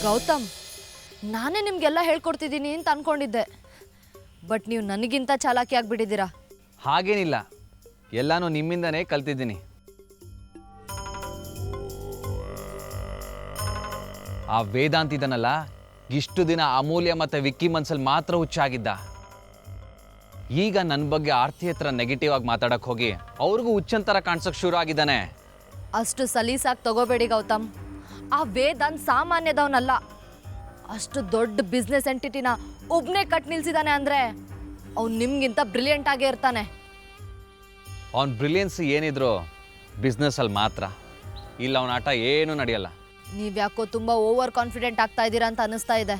ಗೌತಮ್, ನಾನೇ ನಿಮಗೆಲ್ಲ ಹೇಳ್ಕೊಡ್ತಿದ್ದೀನಿ ಅಂತ ಅಂದ್ಕೊಂಡಿದ್ದೆ. ಬಟ್ ನೀವು ನನಗಿಂತ ಚಾಲಾಕಿ ಆಗಿಬಿಟ್ಟಿದ್ದೀರಾ. ಹಾಗೇನಿಲ್ಲ, ಎಲ್ಲನೂ ನಿಮ್ಮಿಂದನೇ ಕಲ್ತಿದ್ದೀನಿ. ಆ ವೇದಾಂತ್ ಇದನ್ನಲ್ಲ, ಇಷ್ಟು ದಿನ ಅಮೂಲ್ಯ ಮತ್ತು ವಿಕ್ಕಿ ಮನ್ಸಲ್ಲಿ ಮಾತ್ರ ಹುಚ್ಚಾಗಿದ್ದ. ಈಗ ನನ್ನ ಬಗ್ಗೆ ಆರ್ತಿ ಹತ್ರ ನೆಗೆಟಿವ್ ಆಗಿ ಮಾತಾಡಕ್ಕೆ ಹೋಗಿ ಅವ್ರಿಗೂ ಹುಚ್ಚಂತರ ಕಾಣಿಸೋಕೆ ಶುರು ಆಗಿದ್ದಾನೆ. ಅಷ್ಟು ಸಲೀಸಾಗಿ ತಗೋಬೇಡಿ ಗೌತಮ್. ಆ ವೇದಾಂತ್ ಸಾಮಾನ್ಯದವನಲ್ಲ. ಅಷ್ಟು ದೊಡ್ಡ ಬಿಸ್ನೆಸ್ ಎಂಟಿಟಿನ ಒಬ್ಬನೇ ಕಟ್ ನಿಲ್ಸಿದಾನೆ ಅಂದರೆ ಅವ್ನು ನಿಮ್ಗಿಂತ ಬ್ರಿಲಿಯಂಟ್ ಆಗೇ ಇರ್ತಾನೆ. ಅವನ ಬ್ರಿಲಿಯನ್ಸ್ ಏನಿದ್ರು ಬಿಸ್ನೆಸ್ಸಲ್ಲಿ ಮಾತ್ರ. ಇಲ್ಲ ಅವನ ಆಟ ಏನೂ ನಡೆಯಲ್ಲ. ನೀವ್ಯಾಕೋ ತುಂಬ ಓವರ್ ಕಾನ್ಫಿಡೆಂಟ್ ಆಗ್ತಾ ಇದ್ದೀರಾ ಅಂತ ಅನ್ನಿಸ್ತಾ ಇದೆ.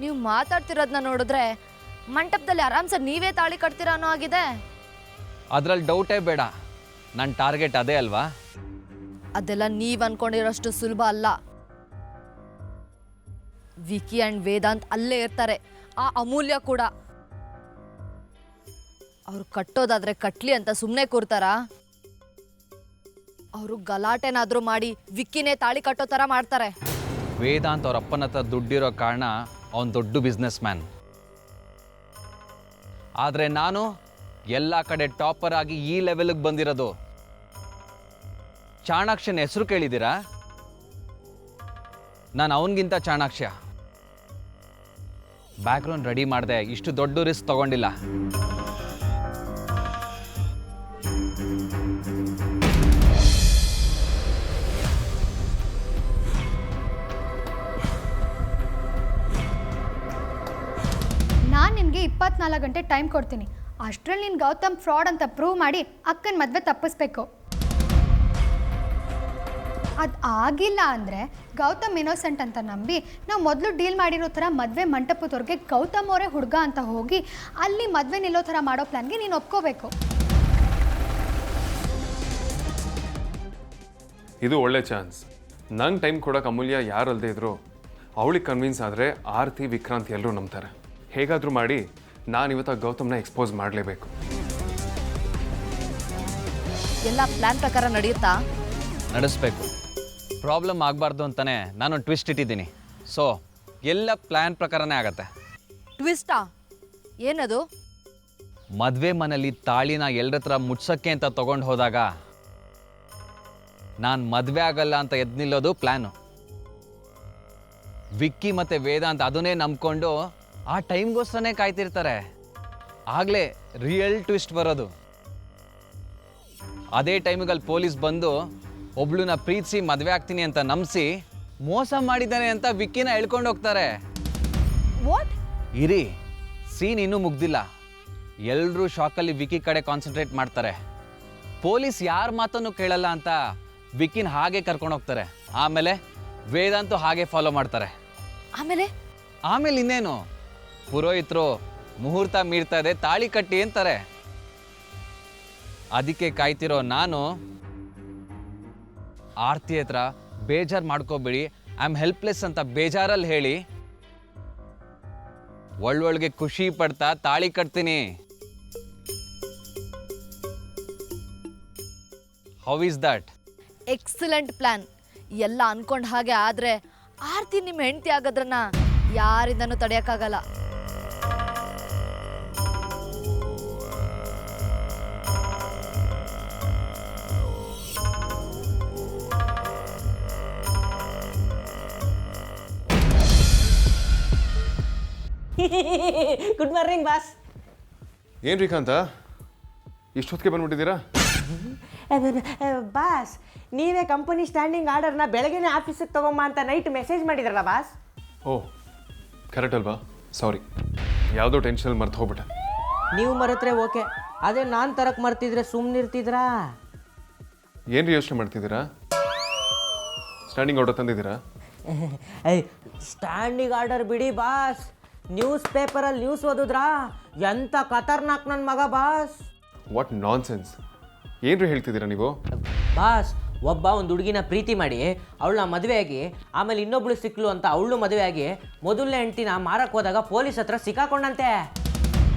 ನೀವು ಮಾತಾಡ್ತಿರೋದನ್ನ ನೋಡಿದ್ರೆ ಮಂಟಪದಲ್ಲಿ ಆರಾಮ್ಸೆ ನೀವೇ ತಾಳಿ ಕಟ್ತೀರಾ ಅನ್ನೋ ಆಗಿದೆ. ಅದರಲ್ಲಿ ಡೌಟೇ ಬೇಡ, ನನ್ನ ಟಾರ್ಗೆಟ್ ಅದೇ ಅಲ್ವಾ. ಅದೆಲ್ಲ ನೀವು ಅನ್ಕೊಂಡಿರೋಷ್ಟು ಸುಲಭ ಅಲ್ಲ. ವಿಕಿ ಆ್ಯಂಡ್ ವೇದಾಂತ್ ಅಲ್ಲೇ ಇರ್ತಾರೆ, ಆ ಅಮೂಲ್ಯ ಕೂಡ. ಅವ್ರು ಕಟ್ಟೋದಾದ್ರೆ ಕಟ್ಲಿ ಅಂತ ಸುಮ್ಮನೆ ಕೂರ್ತಾರಾ? ಅವರು ಗಲಾಟೆನಾದರೂ ಮಾಡಿ ವಿಕ್ಕಿನೇ ತಾಳಿ ಕಟ್ಟೋ ಥರ ಮಾಡ್ತಾರೆ. ವೇದಾಂತ್ ಅವ್ರ ಅಪ್ಪನ ಹತ್ರ ದುಡ್ಡಿರೋ ಕಾರಣ ಅವನು ದೊಡ್ಡ ಬಿಸ್ನೆಸ್ ಮ್ಯಾನ್. ಆದರೆ ನಾನು ಎಲ್ಲ ಕಡೆ ಟಾಪರ್ ಆಗಿ ಈ ಲೆವೆಲ್ಗೆ ಬಂದಿರೋದು. ಚಾಣಾಕ್ಷನ ಹೆಸರು ಕೇಳಿದ್ದೀರಾ? ನಾನು ಅವನಿಗಿಂತ ಚಾಣಾಕ್ಷ. ಬ್ಯಾಕ್ಗ್ರೌಂಡ್ ರೆಡಿ ಮಾಡಿದೆ, ಇಷ್ಟು ದೊಡ್ಡ ರಿಸ್ಕ್ ತಗೊಂಡಿಲ್ಲ. ನಾನು ನಿನಗೆ 24 ಗಂಟೆ ಟೈಮ್ ಕೊಡ್ತೀನಿ. ಅಷ್ಟರಲ್ಲಿ ನೀನು ಗೌತಮ್ ಫ್ರಾಡ್ ಅಂತ ಪ್ರೂವ್ ಮಾಡಿ ಅಕ್ಕನ ಮದುವೆ ತಪ್ಪಿಸ್ಬೇಕು. ಅದು ಆಗಿಲ್ಲ ಅಂದರೆ ಗೌತಮ್ ಇನ್ನೋಸೆಂಟ್ ಅಂತ ನಂಬಿ ನಾವು ಮೊದಲು ಡೀಲ್ ಮಾಡಿರೋ ಥರ ಮದುವೆ ಮಂಟಪದವ್ರಿಗೆ ಗೌತಮ್ ಅವರೇ ಹುಡುಗ ಅಂತ ಹೋಗಿ ಅಲ್ಲಿ ಮದುವೆ ನಿಲ್ಲೋ ಥರ ಮಾಡೋ ಪ್ಲ್ಯಾನ್ಗೆ ನೀನು ಒಪ್ಕೋಬೇಕು. ಇದು ಒಳ್ಳೆ ಚಾನ್ಸ್. ನಂಗೆ ಟೈಮ್ ಕೊಡೋಕೆ ಅಮೂಲ್ಯ ಯಾರಲ್ಲದೆ ಇದ್ರು ಅವಳಿಗೆ ಕನ್ವಿನ್ಸ್ ಆದರೆ ಆರ್ತಿ ವಿಕ್ರಾಂತ್ ಎಲ್ಲರೂ ನಂಬ್ತಾರೆ. ಹೇಗಾದರೂ ಮಾಡಿ ನಾನು ಇವತ್ತು ಗೌತಮ್ನ ಎಕ್ಸ್ಪೋಸ್ ಮಾಡಲೇಬೇಕು. ಎಲ್ಲ ಪ್ಲಾನ್ ಪ್ರಕಾರ ನಡೆಯುತ್ತಾ? ನಡೆಸಬೇಕು. ಪ್ರಾಬ್ಲಮ್ ಆಗಬಾರ್ದು ಅಂತಲೇ ನಾನು ಟ್ವಿಸ್ಟ್ ಇಟ್ಟಿದ್ದೀನಿ. ಸೊ ಎಲ್ಲ ಪ್ಲ್ಯಾನ್ ಪ್ರಕಾರನೇ ಆಗತ್ತೆ. ಟ್ವಿಸ್ಟಾ? ಏನದು? ಮದುವೆ ಮನೇಲಿ ತಾಳಿನ ಎಲ್ಲರ ಹತ್ರ ಮುಟ್ಸೋಕ್ಕೆ ಅಂತ ತೊಗೊಂಡು ಹೋದಾಗ ನಾನು ಮದುವೆ ಆಗಲ್ಲ ಅಂತ ಎದ್ದು ನಿಲ್ಲೋದು ಪ್ಲ್ಯಾನು. ವಿಕ್ಕಿ ಮತ್ತು ವೇದಾಂತ್ ಅದನ್ನೇ ನಂಬ್ಕೊಂಡು ಆ ಟೈಮ್ಗೋಸ್ಕರನೇ ಕಾಯ್ತಿರ್ತಾರೆ. ಆಗಲೇ ರಿಯಲ್ ಟ್ವಿಸ್ಟ್ ಬರೋದು. ಅದೇ ಟೈಮಿಗಲ್ಲಿ ಪೊಲೀಸ್ ಬಂದು ಒಬ್ಳನ್ನ ಪ್ರೀತಿಸಿ ಮದುವೆ ಆಗ್ತೀನಿ ಅಂತ ನಂಬಿಸಿ ಮೋಸ ಮಾಡಿದ್ದಾನೆ ಅಂತ ವಿಕ್ಕಿನ ಎಳ್ಕೊಂಡು ಹೋಗ್ತಾರೆ. ವಾಟ್? ಇರಿ, ಸೀನ್ ಇನ್ನೂ ಮುಗ್ದಿಲ್ಲ. ಎಲ್ಲರೂ ಶಾಕಲ್ಲಿ ವಿಕ್ಕಿ ಕಡೆ ಕಾನ್ಸಂಟ್ರೇಟ್ ಮಾಡ್ತಾರೆ. ಪೊಲೀಸ್ ಯಾರ ಮಾತನ್ನು ಕೇಳಲ್ಲ ಅಂತ ವಿಕ್ಕಿನ ಹಾಗೆ ಕರ್ಕೊಂಡು ಹೋಗ್ತಾರೆ. ಆಮೇಲೆ ವೇದಾಂತು ಹಾಗೆ ಫಾಲೋ ಮಾಡ್ತಾರೆ. ಆಮೇಲೆ ಇನ್ನೇನು, ಪುರೋಹಿತರು ಮುಹೂರ್ತ ಮೀರ್ತಾ ಇದೆ, ತಾಳಿ ಕಟ್ಟಿ ಅಂತಾರೆ. ಅದಕ್ಕೆ ಕಾಯ್ತಿರೋ ನಾನು ಆರ್ತಿ ಹತ್ರ ಬೇಜಾರು ಮಾಡ್ಕೋಬೇಡಿ, ಐ ಆಮ್ ಹೆಲ್ಪ್ಲೆಸ್ ಅಂತ ಬೇಜಾರಲ್ಲಿ ಹೇಳಿ ಒಳ್ಳೊಳಗೆ ಖುಷಿ ಪಡ್ತಾ ತಾಳಿ ಕಟ್ತೀನಿ. How is that? Excellent plan. ಎಲ್ಲ ಅನ್ಕೊಂಡ್ ಹಾಗೆ ಆದ್ರೆ ಆರ್ತಿ ನಿಮ್ಮ ಹೆಂಡತಿ ಆಗೋದ್ರನ್ನ ಯಾರಿಂದನೂ ತಡೆಯಕ್ಕಾಗಲ್ಲ. Good morning boss. ಏನು ಶ್ರೀಕಾಂತ, ಇಷ್ಟೊತ್ತಿಗೆ ಬಂದ್ಬಿಟ್ಟಿದ್ದೀರಾ? ಬಾಸ್, ನೀವೇ ಕಂಪನಿ ಸ್ಟ್ಯಾಂಡಿಂಗ್ ಆರ್ಡರ್ನ ಬೆಳಗ್ಗೆನೇ ಆಫೀಸಿಗೆ ತಗೊಂಬ ಅಂತ ನೈಟ್ ಮೆಸೇಜ್ ಮಾಡಿದ್ರಲ್ಲ ಬಾಸ್. ಓ ಕರೆಕ್ಟ್ ಅಲ್ವಾ? ಸಾರಿ, ಯಾವುದೋ ಟೆನ್ಷನ್ ಮರ್ತು ಹೋಗ್ಬಿಟ್ಟೆ. ನೀವು ಮರೆತ್ರೆ ಓಕೆ, ಅದೇ ನಾನು ತರಕ್ಕೆ ಮರ್ತಿದ್ರೆ ಸುಮ್ಮನಿರ್ತಿದ್ರಾ? ಏನು ಯೋಚನೆ ಮಾಡ್ತಿದ್ದೀರಾ? ಸ್ಟ್ಯಾಂಡಿಂಗ್ ಆರ್ಡರ್ ತಂದಿದ್ದೀರಾ? ಸ್ಟ್ಯಾಂಡಿಂಗ್ ಆರ್ಡರ್ ಬಿಡಿ ಬಾಸ್, ನ್ಯೂಸ್ ಪೇಪರಲ್ಲಿ ನ್ಯೂಸ್ ಓದಿದ್ರಾ? ಎಂಥ ಖತರ್ನಾಕ್ ನನ್ನ ಮಗ ಬಾಸ್. ವಾಟ್ ನಾನ್ ಸೆನ್ಸ್, ಏನ್ರಿ ಹೇಳ್ತಿದ್ದೀರಾ ನೀವು? ಬಾಸ್, ಒಬ್ಬ ಒಂದು ಹುಡುಗಿನ ಪ್ರೀತಿ ಮಾಡಿ ಅವಳನ್ನ ಮದುವೆಯಾಗಿ ಆಮೇಲೆ ಇನ್ನೊಬ್ಳು ಸಿಕ್ಲು ಅಂತ ಅವಳು ಮದುವೆಯಾಗಿ ಮೊದಲನೇ ಹೆಂಡ್ತಿನ ಮಾರಕ್ಕೆ ಹೋದಾಗ ಪೊಲೀಸ್ ಹತ್ರ ಸಿಕ್ಕಾಕೊಂಡಂತೆ.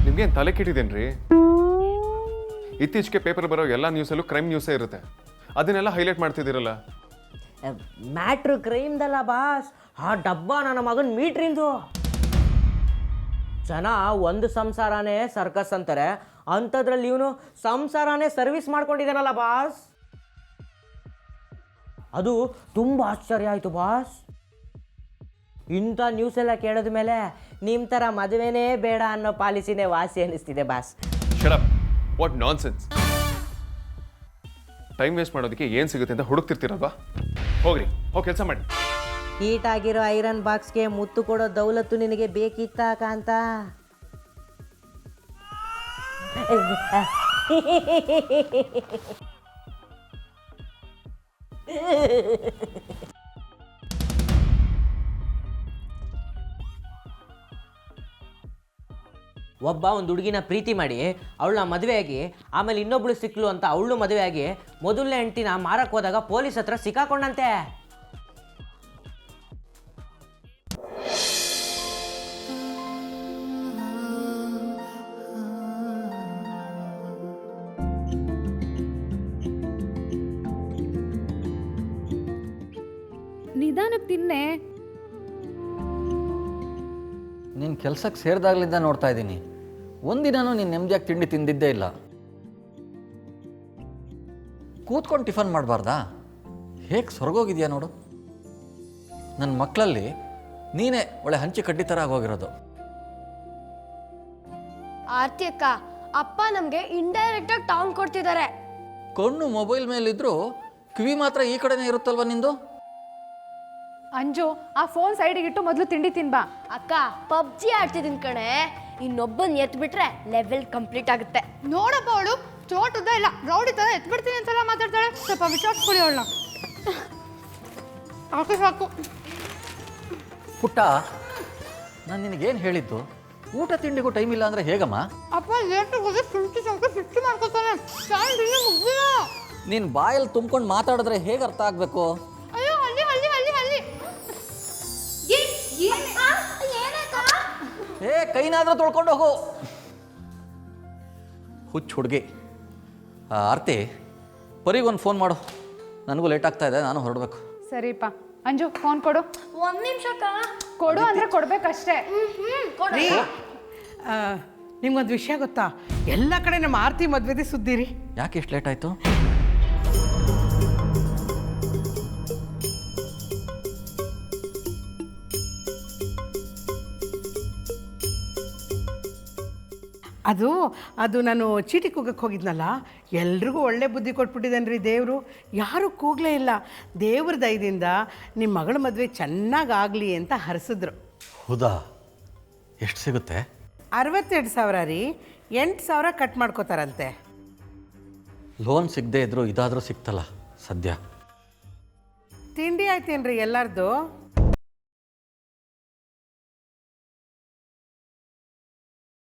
ನಿಮ್ಗೇನು ತಲೆ ಕೆಟ್ಟಿದ್ದೇನ್ರಿ? ಇತ್ತೀಚೆಗೆ ಪೇಪರ್ ಬರೋ ಎಲ್ಲ ನ್ಯೂಸಲ್ಲೂ ಕ್ರೈಮ್ ನ್ಯೂಸೇ ಇರುತ್ತೆ, ಅದನ್ನೆಲ್ಲ ಹೈಲೈಟ್ ಮಾಡ್ತಿದ್ದೀರಲ್ಲ. ಮ್ಯಾಟ್ರ್ ಕ್ರೈಮ್ದಲ್ಲ ಬಾಸ್, ಆ ಡಬ್ಬ ನನ್ನ ಮಗನ ಮೀಟ್ರಿಂದು. ಜನ ಒಂದು ಸಂಸಾರನೇ ಸರ್ಕಸ್ ಅಂತಾರೆ, ಅಂಥದ್ರಲ್ಲಿ ಇವನು ಸಂಸಾರನೇ ಸರ್ವಿಸ್ ಮಾಡ್ಕೊಂಡಿದ್ದಾನಲ್ಲ ಬಾಸ್. ಅದು ತುಂಬ ಆಶ್ಚರ್ಯ ಆಯಿತು ಬಾಸ್. ಇಂಥ ನ್ಯೂಸ್ ಎಲ್ಲ ಕೇಳಿದ ಮೇಲೆ ನಿಮ್ಮ ಥರ ಮದುವೆನೇ ಬೇಡ ಅನ್ನೋ ಪಾಲಿಸಿನೇ ವಾಸಿ ಅನ್ನಿಸ್ತಿದೆ boss. Shut up, what nonsense. Time waste ಮಾಡೋದಕ್ಕೆ ಏನು ಸಿಗುತ್ತೆ ಅಂತ ಹುಡುಕ್ತಿರ್ತೀರಲ್ವಾ? ಹೋಗ್ರಿ, ಹೋಗಿ ಕೆಲಸ ಮಾಡಿ. ಹೀಟಾಗಿರೋ ಐರನ್ ಬಾಕ್ಸ್ಗೆ ಮುತ್ತು ಕೊಡೋ ದೌಲತ್ತು ನಿನಗೆ ಬೇಕಿತ್ತ ಕಾಂತ? ಒಬ್ಬ ಒಂದು ಹುಡುಗಿನ ಪ್ರೀತಿ ಮಾಡಿ ಅವಳನ್ನ ಮದುವೆಯಾಗಿ ಆಮೇಲೆ ಇನ್ನೊಬ್ಳು ಸಿಕ್ಲು ಅಂತ ಅವಳು ಮದುವೆಯಾಗಿ ಮೊದಲನೇ ಹೆಂಡ್ತಿನ ಮಾರಕ್ಕೆ ಹೋದಾಗ ಪೊಲೀಸ್ ಹತ್ರ ಸಿಕ್ಕಾಕೊಂಡಂತೆ. ನಿಧಾನಕ್ಕೆ ತಿನ್ನೆ. ನೀನು ಕೆಲಸಕ್ಕೆ ಸೇರಿದಾಗಲಿಂದ ನೋಡ್ತಾ ಇದ್ದೀನಿ, ಒಂದಿನೂ ನೀನು ನೆಮ್ಮದಿಯಾಗಿ ತಿಂಡಿ ತಿಂದಿದ್ದೇ ಇಲ್ಲ. ಕೂತ್ಕೊಂಡು ಟಿಫನ್ ಮಾಡಬಾರ್ದಾ? ಹೇಗೆ ಸೊರಗೋಗಿದೆಯಾ ನೋಡು. ನನ್ನ ಮಕ್ಕಳಲ್ಲಿ ನೀನೇ ಒಳ್ಳೆ ಹಂಚಿ ಕಡ್ಡಿ ಥರ ಆಗೋಗಿರೋದು. ಆರ್ತಿ ಅಕ್ಕ, ಅಪ್ಪ ನಮಗೆ ಇಂಡೈರೆಕ್ಟ್ ಆಗಿ ಟಾಂಗ್ ಕೊಡ್ತಿದ್ದಾರೆ. ಕಣ್ಣು ಮೊಬೈಲ್ ಮೇಲಿದ್ರೂ ಕಿವಿ ಮಾತ್ರ ಈ ಕಡೆನೇ ಇರುತ್ತಲ್ವ ನಿಂದು. ಅಂಜು, ಆ ಫೋನ್ ಸೈಡಿಗಿಟ್ಟು ಮೊದಲು ತಿಂಡಿ ತಿನ್ಬಾ. ಅಕ್ಕ, ಪಬ್ಜಿ ಆಡ್ತಿದ್ದೀನಿ ಕಣೆ, ಇನ್ನೊಬ್ಬನ್ ಎತ್ಬಿಟ್ರೆ ಲೆವೆಲ್ ಕಂಪ್ಲೀಟ್ ಆಗುತ್ತೆ. ನೋಡಪ್ಪ, ಅವಳು ಚೋಟದ ಇಲ್ಲ ರೌಡಿ ಥರ ಎತ್ಬಿಡ್ತೀನಿ ಅಂತೆಲ್ಲ ಮಾತಾಡ್ತಾಳೆ. ಸ್ವಲ್ಪ ವಿಚಾರಿಸ್ಕೊಳ್ಳಿ ಅವಳನ್ನ. ಸಾಕು ಸಾಕು. ಪುಟ್ಟ, ನಾನು ನಿನಗೇನು ಹೇಳಿದ್ದು? ಊಟ ತಿಂಡಿಗೂ ಟೈಮ್ ಇಲ್ಲ ಅಂದರೆ ಹೇಗಮ್ಮ? ಅಪ್ಪ ಲೇಟಾಗಿ ಹೋಗಿ ಸುಟ್ಟಿ ಮಾಡ್ಕೊತಾನೆ. ಮುಗ್ದಿಲ್ಲ. ನೀನು ಬಾಯಲ್ಲಿ ತುಂಬ್ಕೊಂಡು ಮಾತಾಡಿದ್ರೆ ಹೇಗೆ ಅರ್ಥ ಆಗಬೇಕು? ಅಯ್ಯೋ, ಅಲ್ಲಿ ಅಲ್ಲಿ ಅಲ್ಲಿ ಅಲ್ಲಿ. ಕೈನಾದ್ರೂ ತೊಳ್ಕೊಂಡು ಹೋಗು. ಹುಚ್ಚು ಹುಡುಗಿ. ಆರ್ತಿ, ಪರಿಗೊಂದು ಫೋನ್ ಮಾಡು, ನನಗೂ ಲೇಟ್ ಆಗ್ತಾ ಇದೆ, ನಾನು ಹೊರಡಬೇಕು. ಸರಿಪ್ಪ. ಅಂಜು, ಫೋನ್ ಕೊಡು. ಒಂದ್ ನಿಮಿಷ ಕೊಡು ಅಂದ್ರೆ ಕೊಡ್ಬೇಕಷ್ಟೇ. ನಿಮ್ಗೊಂದು ವಿಷಯ ಗೊತ್ತಾ? ಎಲ್ಲ ಕಡೆ ನಮ್ಮ ಆರ್ತಿ ಮದುವೆದೇ ಸುದ್ದಿ ರೀ. ಯಾಕೆ ಇಷ್ಟು ಲೇಟ್ ಆಯಿತು? ಅದು ನಾನು ಚೀಟಿ ಕೂಗಕ್ಕೆ ಹೋಗಿದ್ನಲ್ಲ, ಎಲ್ರಿಗೂ ಒಳ್ಳೆ ಬುದ್ಧಿ ಕೊಟ್ಬಿಟ್ಟಿದ್ದಾನೆ ರೀ ದೇವರು. ಯಾರೂ ಕೂಗಲೇ ಇಲ್ಲ. ದೇವ್ರ ದಯದಿಂದ ನಿಮ್ಮ ಮಗಳ ಮದುವೆ ಚೆನ್ನಾಗಾಗಲಿ ಅಂತ ಹರಿಸಿದ್ರು. ಹೌದಾ? ಎಷ್ಟು ಸಿಗುತ್ತೆ? 62,000 ರೀ. 8,000 ಕಟ್ ಮಾಡ್ಕೋತಾರಂತೆ. ಲೋನ್ ಸಿಗದೆ ಇದ್ರು ಇದಾದರೂ ಸಿಕ್ತಲ್ಲ ಸದ್ಯ. ತಿಂಡಿ ಆಯ್ತೇನ್ರಿ ಎಲ್ಲರದು?